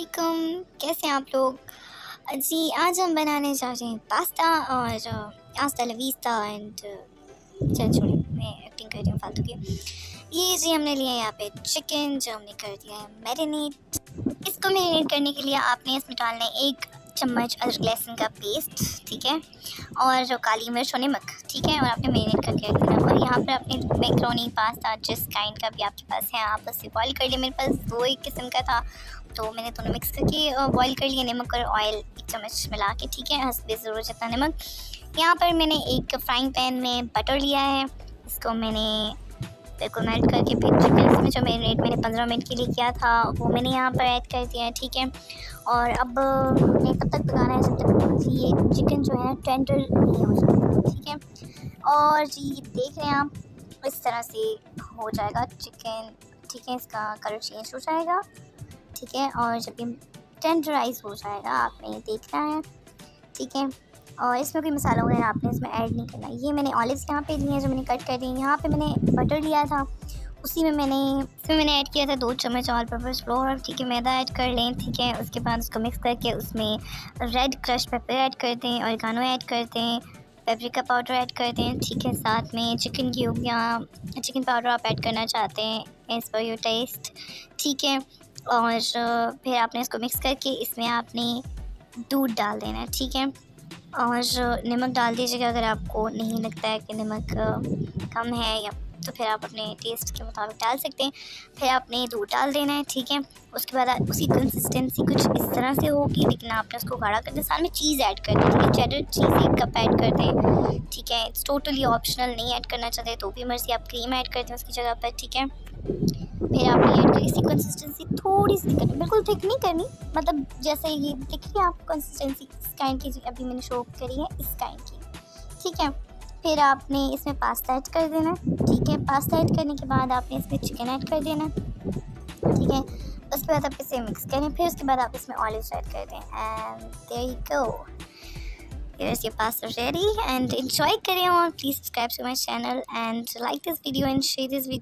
वालेकुम, कैसे हैं आप लोग? जी, आज हम बनाने जा रहे हैं पास्ता और आस्ता ला विस्ता एंड चल छोड़िए, मैं एक्टिंग कर रही हूँ फालतू की। ये जी हमने लिया है यहाँ पे चिकन जो हमने कर दिया है मैरिनेट। इसको मैरिनेट करने के लिए आपने इसमें डालना है 1 चम्मच अदरक लहसुन का पेस्ट, ठीक है? और जो काली मिर्च और नमक, ठीक है? और आपने मैरिनेट करके रख देना। और यहाँ पर आपने मैकरोनी पास्ता जिस काइंड का भी आपके पास है आप उसे बॉईल कर लिए। मेरे पास 2 ही किस्म का था, तो मैंने दोनों मिक्स करके बॉईल कर लिया, नमक और ऑयल 1 चम्मच मिला के, ठीक है? हस्बे ज़रूरत जितना नमक। यहाँ पर मैंने एक फ्राइंग पैन में बटर लिया है, इसको मैंने बिल्कुल मेल्ट करके फिर चिकन इसमें जो मैरिनेट मैंने 15 मिनट के लिए किया था वो मैंने यहाँ पर ऐड कर दिया है, ठीक है? और अब हमें तब तक पकाना है जब तक ये चिकन जो है टेंडर नहीं हो जाता, ठीक है? और जी देख रहे हैं आप, इस तरह से हो जाएगा चिकन, ठीक है? इसका कलर चेंज हो जाएगा, ठीक है? और जब ये टेंडराइज हो जाएगा आपने देखना है, ठीक है? और इसमें कोई मसाला वगैरह आपने इसमें ऐड नहीं करना। ये मैंने ऑलिव्स यहाँ पे लिए हैं जो मैंने कट कर दी हैं। यहाँ पे मैंने बटर लिया था, उसी में मैंने ऐड किया था 2 चम्मच ऑल पर्पस फ्लोर, ठीक है? मैदा ऐड कर लें, ठीक है? उसके बाद उसको मिक्स करके उसमें रेड क्रश पेपर ऐड कर दें, ऑरिगानो ऐड कर दें, पेपरिका पाउडर ऐड कर दें, ठीक है? साथ में चिकन क्यूब या चिकन पाउडर आप ऐड करना चाहते हैं एज़ पर योर टेस्ट, ठीक है? और फिर आपने इसको मिक्स करके इसमें आपने दूध डाल देना है, ठीक है? और नमक डाल दीजिएगा अगर आपको नहीं लगता है कि नमक कम है, या तो फिर आप अपने टेस्ट के मुताबिक डाल सकते हैं। फिर आपने दूध डाल देना है, ठीक है? उसके बाद उसकी कंसिस्टेंसी कुछ इस तरह से होगी, लेकिन आपने उसको गाढ़ा कर दें। साथ में चीज़ ऐड कर दें, ठीक है? चेडर चीज़ 1 कप ऐड कर दें, ठीक है? इट्स टोटली ऑप्शनल, नहीं ऐड करना चाहते तो भी मर्ज़ी, आप क्रीम ऐड कर दें उसकी जगह पर, ठीक है? फिर आपने ऐड करी इसकी कंसिस्टेंसी थोड़ी सी करनी, बिल्कुल थिक नहीं करनी, मतलब जैसे ये दिख रही है आपको कंसिस्टेंसी इस काइंड की अभी मैंने शो करी है, इस काइंड की, ठीक है? फिर आपने इसमें पास्ता ऐड कर देना, ठीक है? पास्ता ऐड करने के बाद आपने इसमें चिकन ऐड कर देना, ठीक है? उसके बाद आप इसे मिक्स करें, फिर उसके बाद आप इसमें ऑलिव्स ऐड कर दें and there you go, here's your pasta ready and enjoy करें। और please subscribe to my channel and like this video and share this video.